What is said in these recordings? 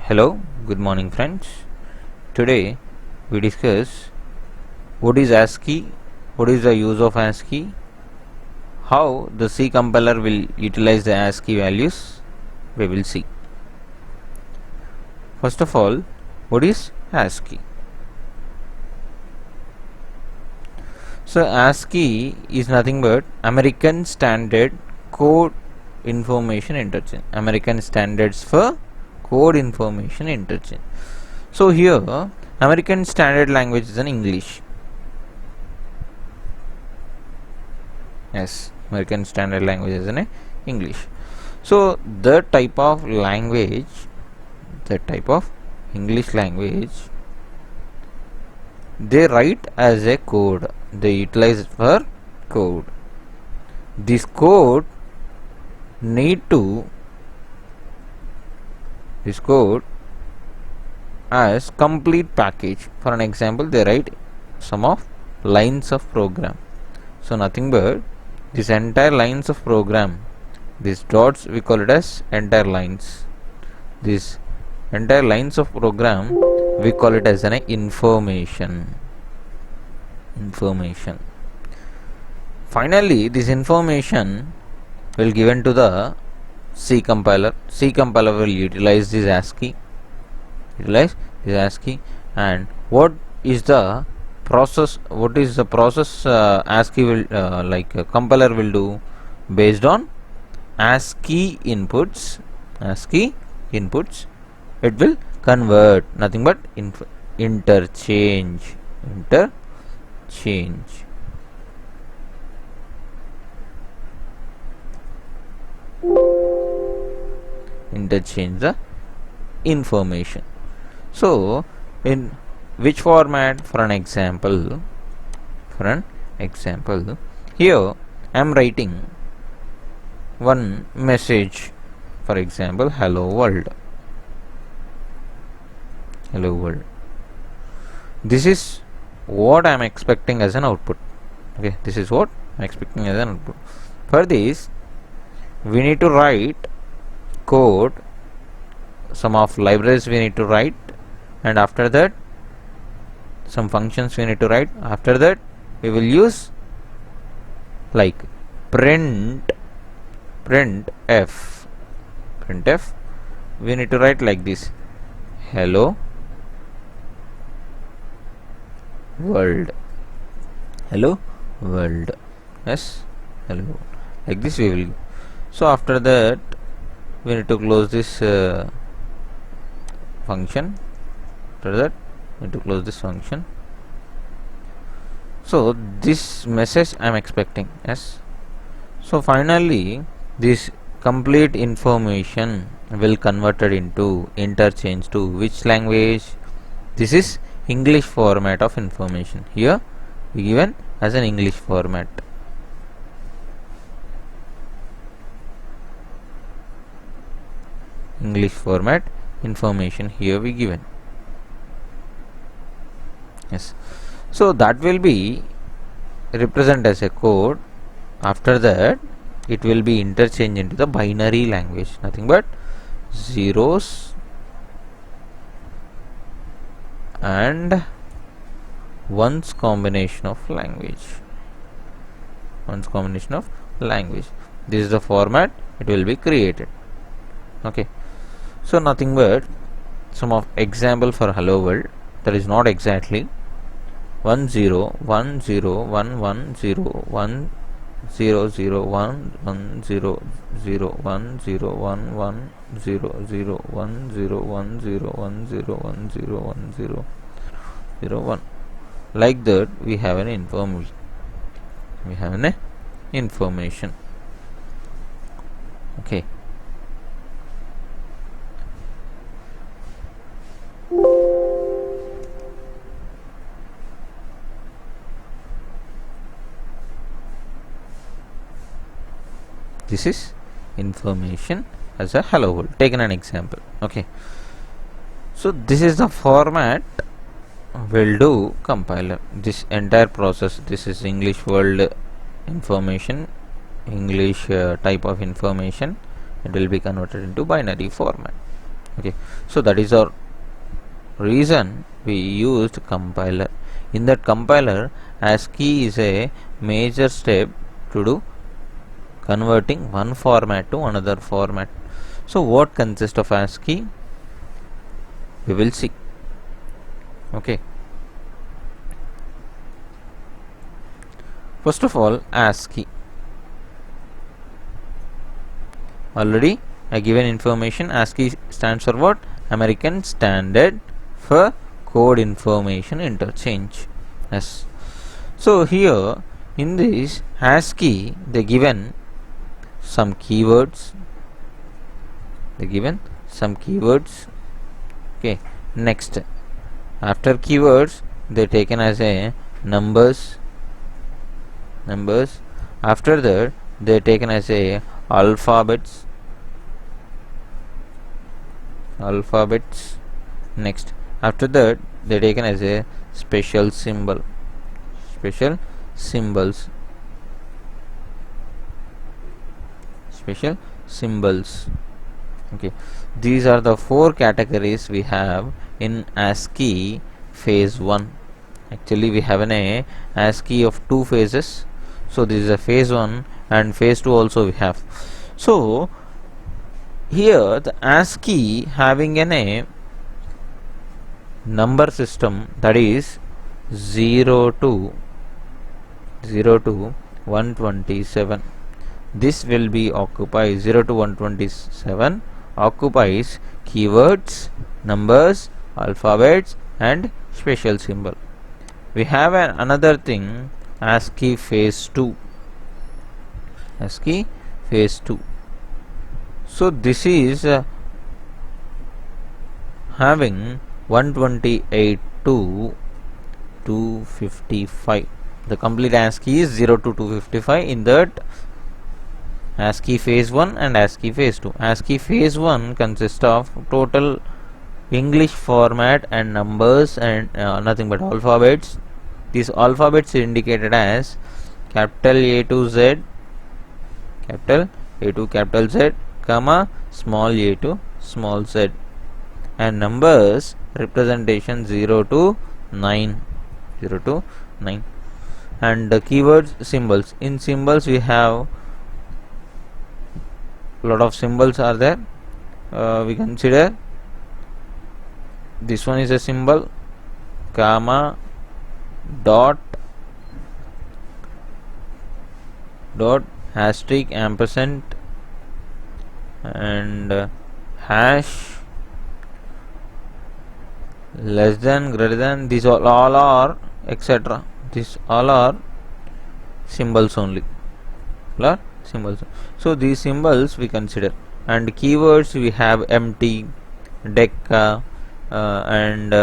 Hello, good morning friends. Today we discuss what is ASCII, what is the use of ASCII, how the C compiler will utilize the ASCII values. We will see. First of all, what is ASCII? So ASCII is nothing but American Standard Code Information Interchange. American Standards for Code Information Interchange. So here American Standard Language is in English. Yes, American Standard Language is in English. So the type of language, the type of English language, they write as a code. They utilize it for code. This code as complete package. For an example, they write some of lines of program. So nothing but this entire lines of program, these dots we call it as entire lines. This entire lines of program we call it as an information. Finally, this information will given to the C compiler. C compiler will utilize this ASCII. And what is the process? What is the process ASCII will compiler will do based on ASCII inputs? It will convert nothing but interchange the information. So in which format? For an example, here I am writing one message, for example, hello world. This is what I am expecting as an output. Okay, this is what I am expecting as an output. For this we need to write code, some of libraries we need to write, and after that some functions we need to write. After that we will use like printf. We need to write like this: hello world. Yes, hello, like this we will. So after that we need to close this function. So this message I am expecting. Yes. So finally this complete information will converted into interchange to which language? This is English format of information. Here we given as an English format. Information here we given. Yes. So that will be represent as a code. After that it will be interchanged into the binary language, nothing but zeros and ones combination of language. This is the format it will be created. Okay. So nothing but some of example for hello world. That is not exactly 1 0 1 0 1 1 0 1 0 0 1 1 0 0 1 0 1 1 0 0 1 0 1 0 1 0 1 0 1 0 0 1. Like that we have an information. Okay. This is information as a hello world. Taken an example. Okay. So this is the format will do compiler. This entire process. This is English world information, English type of information. It will be converted into binary format. Okay, so that is our reason we used compiler. In that compiler, ASCII is a major step to do converting one format to another format. So what consists of ASCII? We will see. Okay, first of all, ASCII. Already I given information. ASCII stands for what? American Standard for Code Information Interchange. Yes. So here in this ASCII they given some keywords. Okay. Next, after keywords they taken as a numbers. After that they taken as a alphabets. Next, after that they taken as a special symbols. Okay, these are the four categories we have in ASCII phase 1. Actually we have an ASCII of two phases, so this is a phase 1 and phase 2 also we have. So here the ASCII having a number system, that is 0 to 127. This will be occupy 0 to 127 occupies keywords, numbers, alphabets and special symbol. We have another thing, ASCII phase 2. So this is having 128 to 255. The complete ASCII is 0 to 255 in that ASCII phase 1 and ASCII phase 2. ASCII phase 1 consists of total English format and numbers and nothing but alphabets. These alphabets are indicated as capital A to Z, capital A to capital Z, comma small a to small z, and numbers representation 0 to 9, and the keywords symbols. In symbols we have lot of symbols are there. We consider this one is a symbol, comma, dot, asterisk, ampersand and hash, less than, greater than. These all are etc. These all are symbols only. So these symbols we consider, and keywords we have empty, deca, and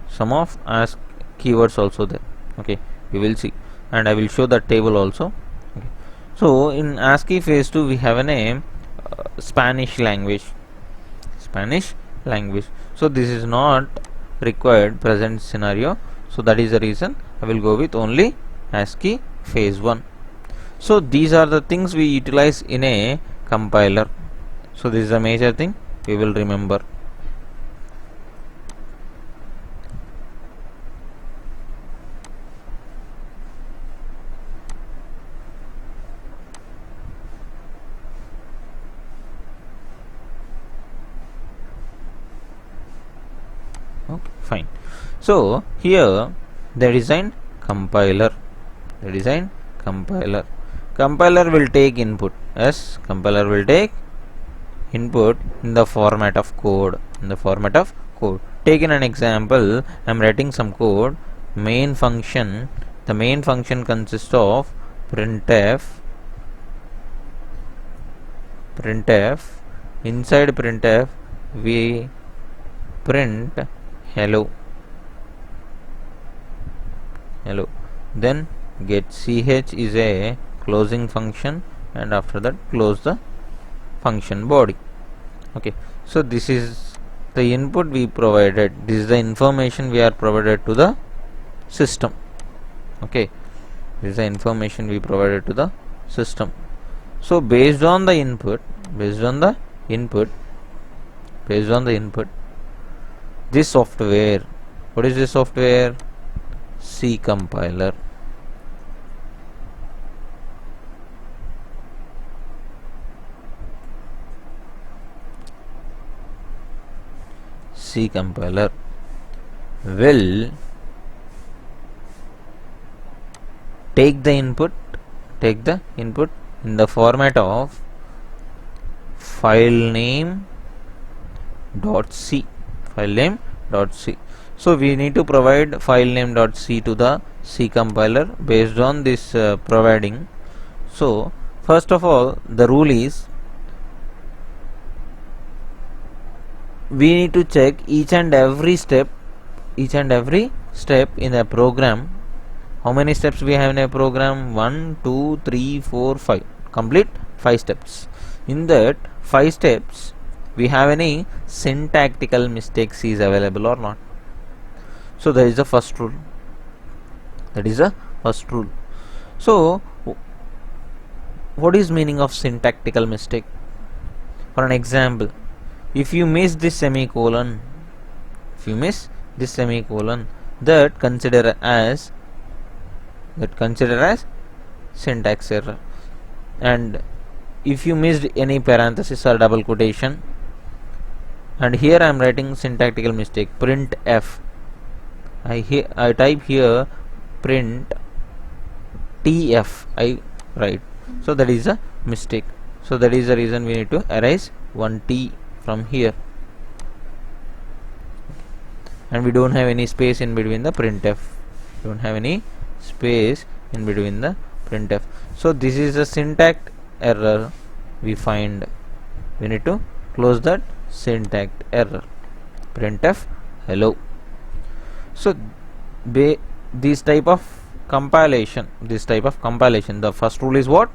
some of ASCII keywords also there. Okay, we will see, and I will show that table also. Okay. So in ASCII phase 2 we have a name Spanish language. So this is not required present scenario, so that is the reason I will go with only ASCII phase 1. So these are the things we utilize in a compiler. So this is a major thing we will remember. Okay, fine. So here they designed compiler. Compiler will take input. Yes, compiler will take input in the format of code. Taking an example, I am writing some code. Main function. The main function consists of printf. Inside printf we print hello. Then get ch is a closing function, and after that close the function body. Okay, so this is the input we provided. This is the information we are provided to the system. Okay, this is the information we provided to the system. So based on the input, based on the input, this software, what is this software? C compiler. C compiler will take the input in the format of file name dot c. So we need to provide file name dot c to the C compiler based on this providing. So first of all, the rule is we need to check each and every step in a program. How many steps we have in a program? 1, 2, 3, 4, 5. Complete 5 steps. In that 5 steps, we have any syntactical mistakes is available or not. So that is the first rule. So what is meaning of syntactical mistake? For an example, if you miss this semicolon, that consider as syntax error. And if you missed any parenthesis or double quotation, and here I am writing syntactical mistake, print f, I type here print tf, I write, so that is a mistake. So that is the reason we need to erase one t from here, and we don't have any space in between the printf. So this is a syntax error we find. We need to close that syntax error, printf hello. So this type of compilation, the first rule is what?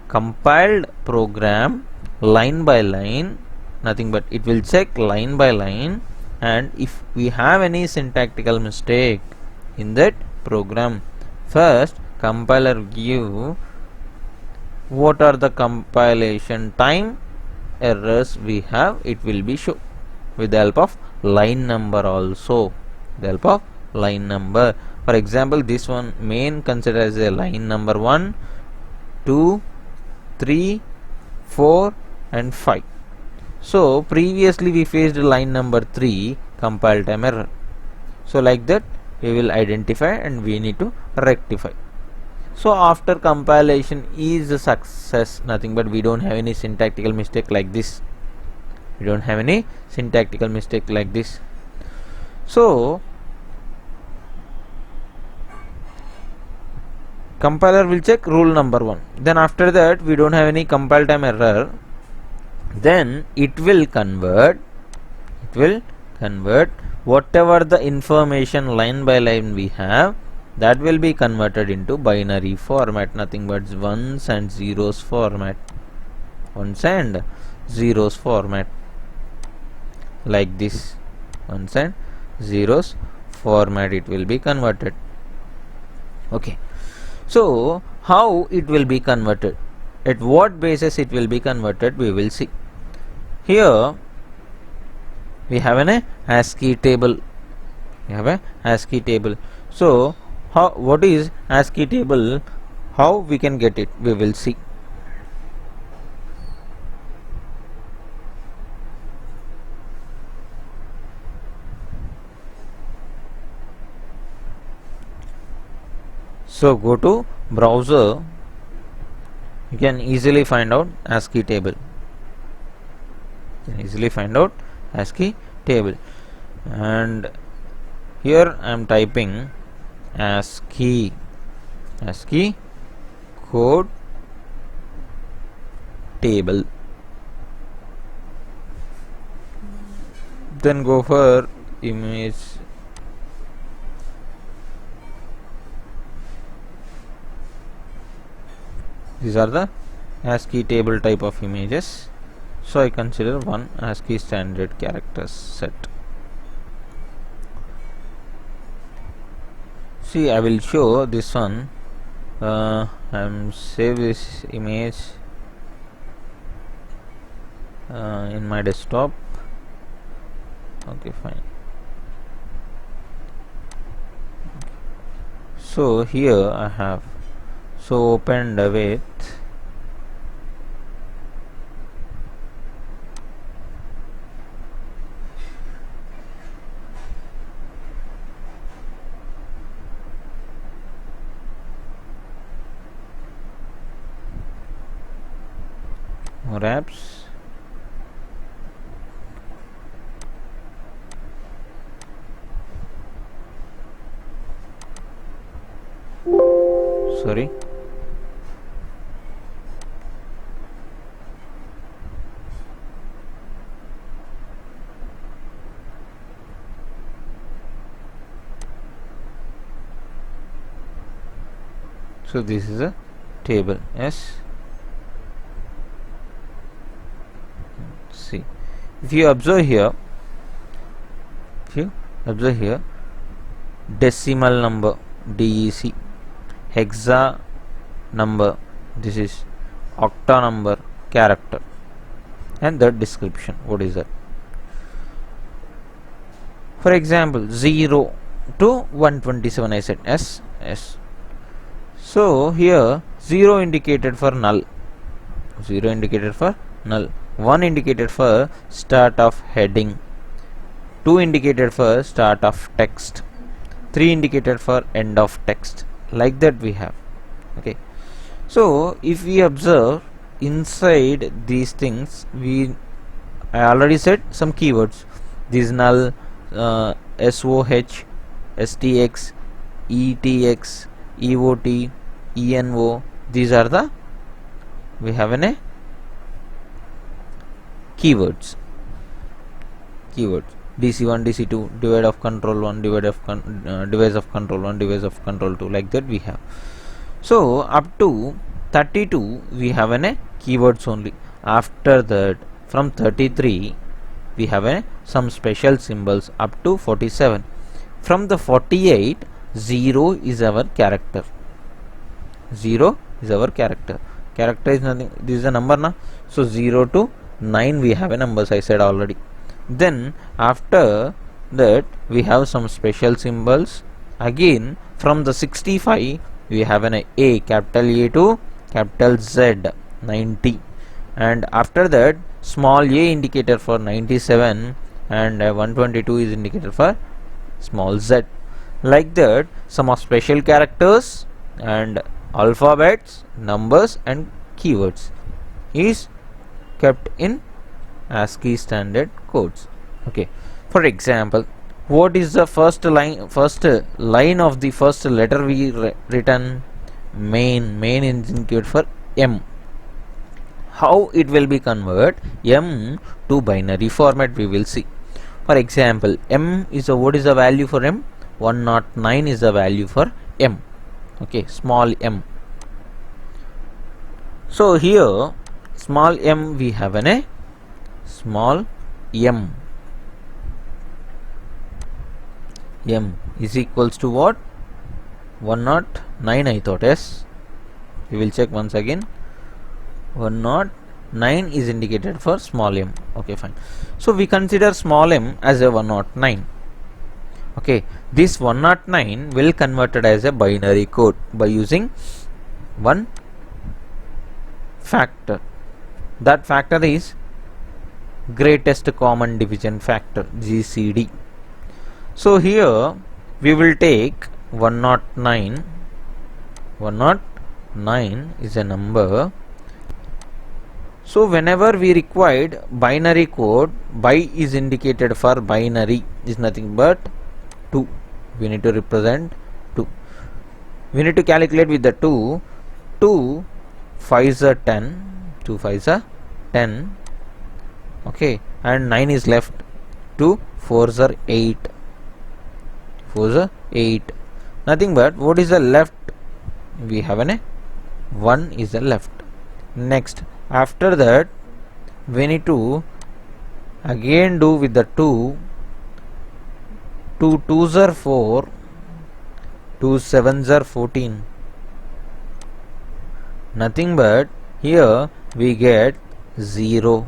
Compiled program line by line, nothing but it will check line by line, and if we have any syntactical mistake in that program, first compiler give what are the compilation time errors we have, it will be shown with the help of line number also. For example, this one main consider as a line number 1, 2, 3, 4 and 5. So previously we faced line number 3 compile time error. So like that we will identify and we need to rectify. So after compilation is a success, nothing but we don't have any syntactical mistake like this. So compiler will check rule number 1. Then after that we don't have any compile time error. Then it will convert whatever the information line by line we have, that will be converted into binary format, nothing but ones and zeros format. Like this, ones and zeros format it will be converted. Okay, so how it will be converted, at what basis it will be converted, we will see. Here we have an ASCII table. So what is ASCII table, how we can get it, we will see. So go to browser, you can easily find out ASCII table. And here I am typing ASCII code table. Then go for image. These are the ASCII table type of images. So I consider one ASCII standard characters set. See, I will show this one. I am save this image in my desktop. Okay, fine. So here I have opened with wraps. Sorry. So this is a table. Yes. See, if you observe here, decimal number DEC, hexa number, this is octa number, character, and the description. What is that? For example, 0 to 127 I said S. So here 0 indicated for null, 1 indicated for start of heading, 2 indicated for start of text, 3 indicated for end of text, like that we have. Okay, so if we observe inside these things, I already said some keywords. These null, SOH, STX, ETX, EOT, ENO, these are the, we have a keywords. DC1, DC2, divide of control 1, device of control 1, device of control 2, like that we have. So up to 32 we have a keywords only. After that, from 33 we have some special symbols up to 47. From the 48, 0 is our character. 0 is our character. Character is nothing, this is a number na. So 0 to 9 we have a numbers, I said already. Then after that we have some special symbols. Again from the 65 we have an A, capital A to capital Z, 90, and after that small a indicator for 97, and 122 is indicator for small z. Like that, some of special characters and alphabets, numbers and keywords is kept in ASCII standard codes. Okay, for example, what is the first line of the first letter we written? Main is indicated for M. How it will be convert M to binary format, we will see. For example, M is a, what is the value for M? 109 is the value for M. Okay, small m. So here small m we have a small m. M is equals to what? 109 I thought. Yes, we will check once again. 109 is indicated for small m. Okay, fine. So we consider small m as a 109. Okay, this 109 will converted as a binary code by using one factor. That factor is greatest common division factor, GCD. So here we will take 109. 109 is a number. So whenever we required binary code, by is indicated for binary is nothing but 2. We need to represent 2. We need to calculate with the 2. 2 5s are 10. 2 5s are 10. Okay, and 9 is left. 2 4s are 8. 4s are 8. Nothing but what is the left? We have an 1 is the left. Next, after that we need to again do with the 2. 2 2s are 4. 2 7s are 14. Nothing but here we get 0.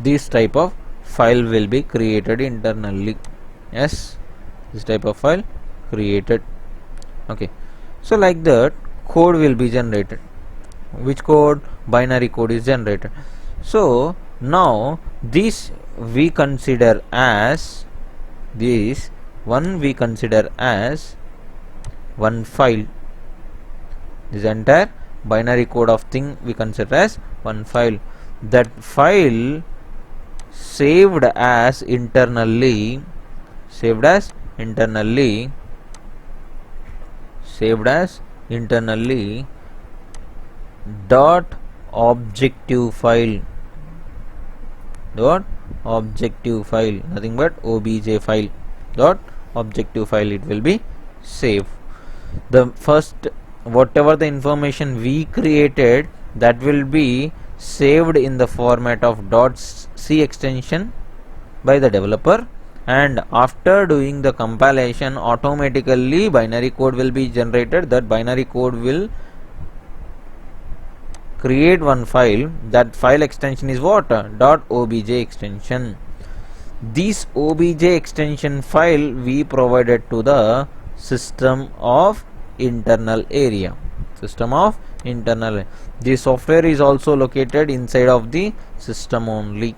This type of file will be created internally. Yes, this type of file created. Okay, so like that code will be generated. which code? Binary code is generated. So now this we consider as we consider as one file. This entire binary code of thing we consider as one file. That file saved as internally dot objective file, nothing but obj file, dot objective file. It will be saved. The first, whatever the information we created, that will be saved in the format of .c extension by the developer, and after doing the compilation, automatically binary code will be generated. That binary code will create one file. That file extension is what? .obj extension. This obj extension file we provided to the system of internal area. The software is also located inside of the system only.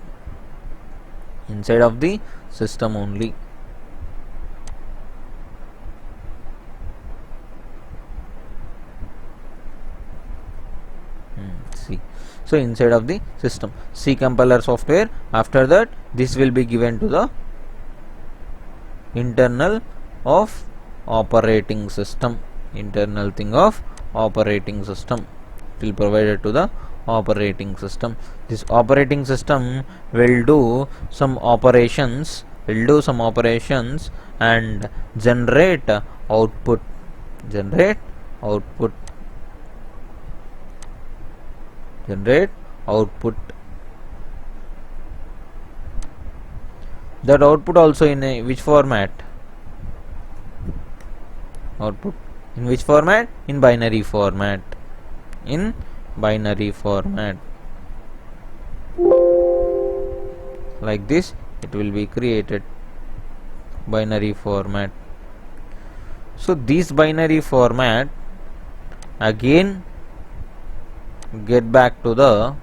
See, so inside of the system, C compiler software. After that, this will be given to the internal of operating system. Internal thing of operating system will provided to the operating system. This operating system will do some operations and generate output. That output also in a which format? Output in which format? In binary format. Like this it will be created, binary format. So this binary format again get back to the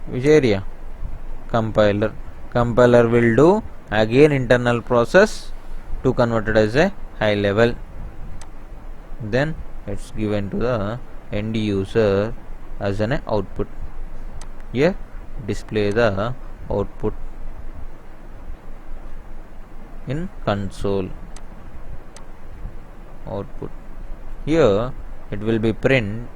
which area? Compiler will do again internal process to convert it as a high level. Then it's given to the end user as an output. Here display the output in console. Output here it will be print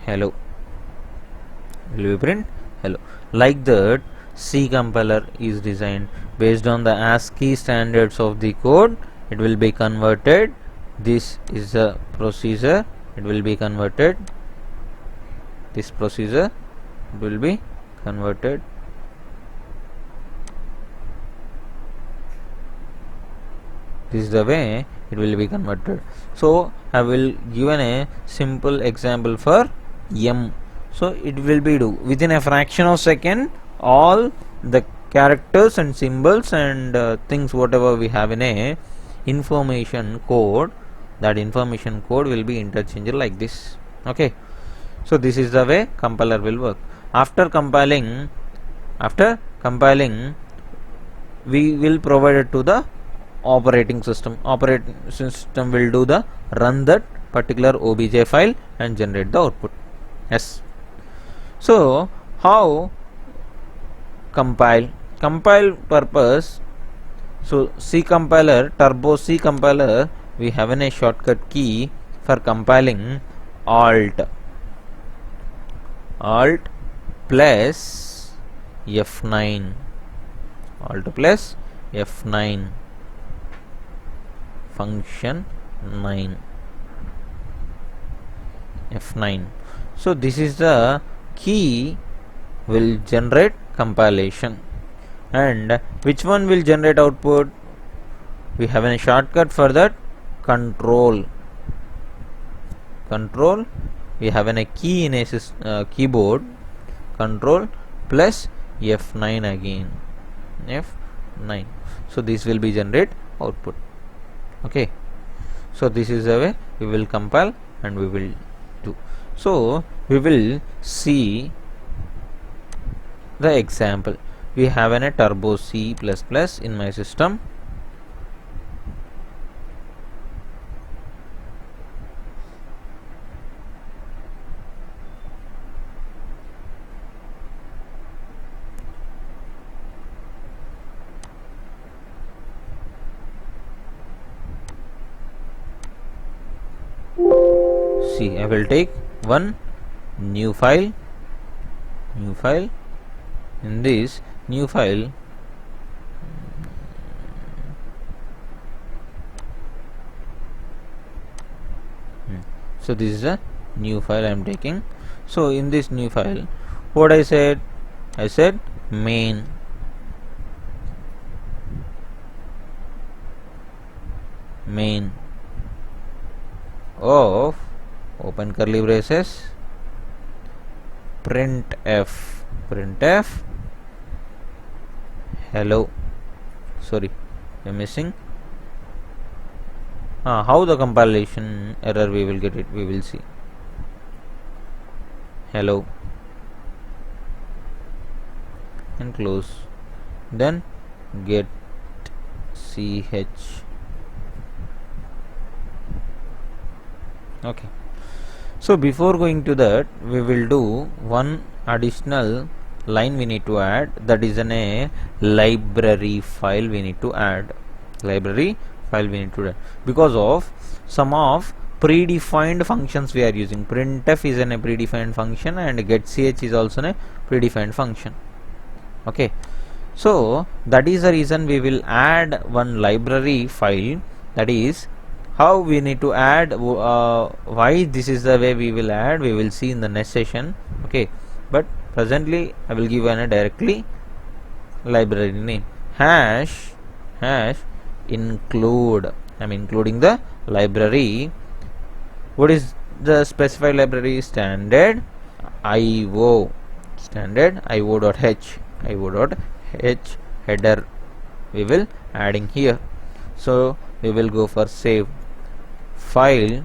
hello. Like that, C compiler is designed based on the ASCII standards of the code. It will be converted. This is the procedure. It will be converted. This procedure will be converted. This is the way it will be converted. So I will given a simple example for M. So it will be do within a fraction of second, all the characters and symbols and things whatever we have in a information code, that information code will be interchanged like this. Okay, so this is the way compiler will work. After compiling we will provide it to the operating system. Operating system will do the run that particular obj file and generate the output. Yes. So how compile purpose? So C compiler, turbo C compiler, we have a shortcut key for compiling. Alt plus F9. Function 9. F9. So this is the key will generate compilation. And which one will generate output? We have a shortcut for that. Control. We have a key in a keyboard. Control plus F9 again, F9. So this will be generate output. Okay, so this is the way we will compile and we will do. So we will see the example. We have a turbo C++ in my system. See, I will take one new file. In this new file, so this is a new file I am taking. So in this new file, what I said main of open curly braces printf hello. Sorry, I'm missing. How the compilation error we will get it, we will see. Hello and close, then get ch. Okay, so before going to that, we will do one additional line we need to add, that is a library file we need to add. Because of some of predefined functions we are using. Printf is a predefined function and getch is also a predefined function. Okay, so that is the reason we will add one library file. That is how we need to add. Why this is the way we will add, we will see in the next session. Okay, but presently I will give a directly library name hash include. I am including the library. What is the specified library? Standard IO dot h header we will adding here. So we will go for save file,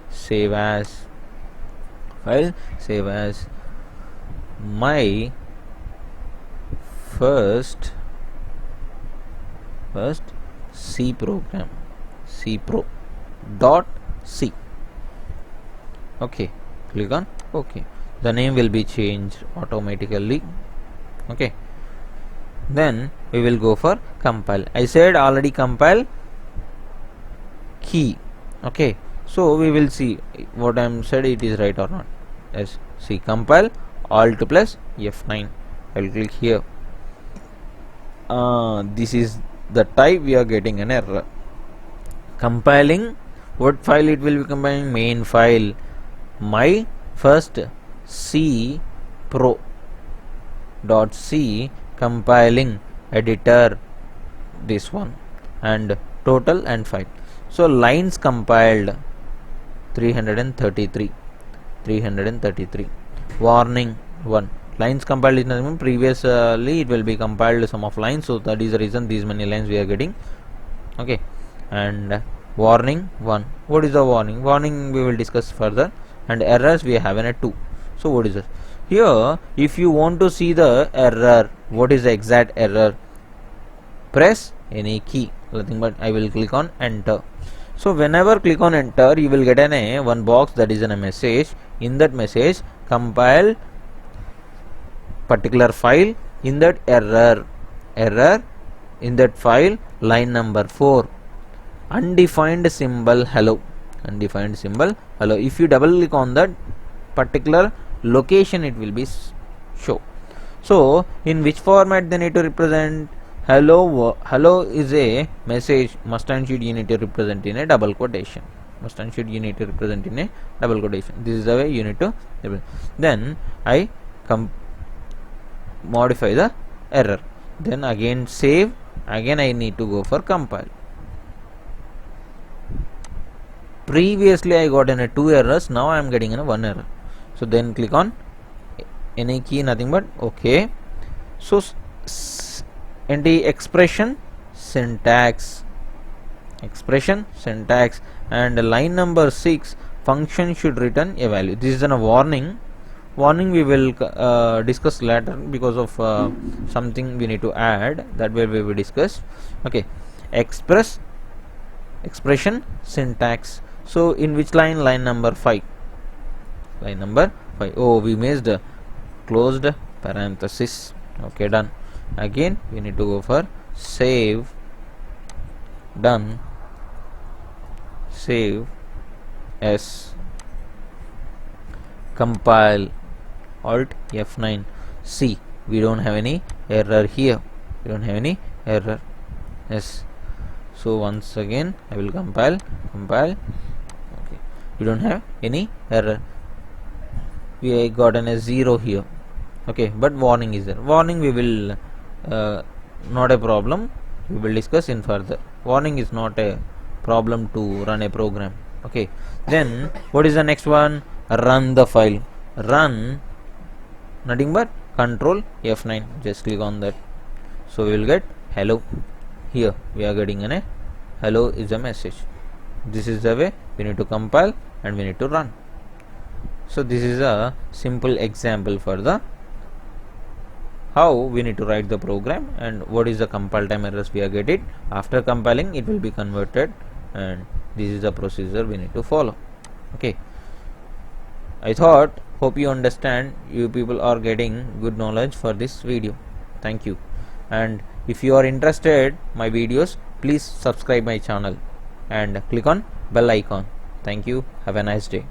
save as my first C program, cpro.c. Okay, click on OK. The name will be changed automatically. Okay, then we will go for compile. I said already compile key. Okay, so we will see what I am said, it is right or not. Yes, see, compile alt plus F9. I will click here. This is the type we are getting an error. Compiling what file it will be compiling? Main file, my first C pro.c, compiling editor, this one, and total and file. So lines compiled 333. Warning 1. Lines compiled is nothing. Previously it will be compiled some of lines, so that is the reason these many lines we are getting. Okay, and warning 1. What is the warning? Warning we will discuss further. And errors we have a 2. So what is this? Here, if you want to see the error, what is the exact error? Press any key, nothing but I will click on enter. So whenever click on enter, you will get one box that is a message. In that message, compile particular file. In that error in that file, line number 4, undefined symbol hello. If you double click on that particular location, it will be show. So in which format they need to represent? Hello is a message, must and should you need to represent in a double quotation. This is the way you need to represent. Then I modify the error, then again save, again I need to go for compile. Previously I got 2 errors, now I am getting 1 error. So then click on any key, nothing but OK. So NT expression syntax, and line number 6, function should return a value. This is a warning. We will discuss later because of something we need to add, that will be discussed. Okay, expression syntax. So in which line? Line number 5. Oh, we missed closed parenthesis. Okay, done. Again we need to go for save, done, save as, compile, alt F9. See, we don't have any error here. Yes. So once again I will compile. Okay, we don't have any error. We gotten a 0 here. Okay, but warning is there. Warning we will not a problem. We will discuss in further. Warning is not a problem to run a program. Okay, then what is the next one? Run the file. Run, nothing but control F9. Just click on that. So we will get hello. Here we are getting a hello is a message. This is the way we need to compile and we need to run. So this is a simple example for the how we need to write the program and what is the compile time errors we are getting. After compiling it will be converted, and this is the procedure we need to follow. Okay, I hope you understand. You people are getting good knowledge for this video. Thank you. And if you are interested my videos, please subscribe my channel and click on bell icon. Thank you. Have a nice day.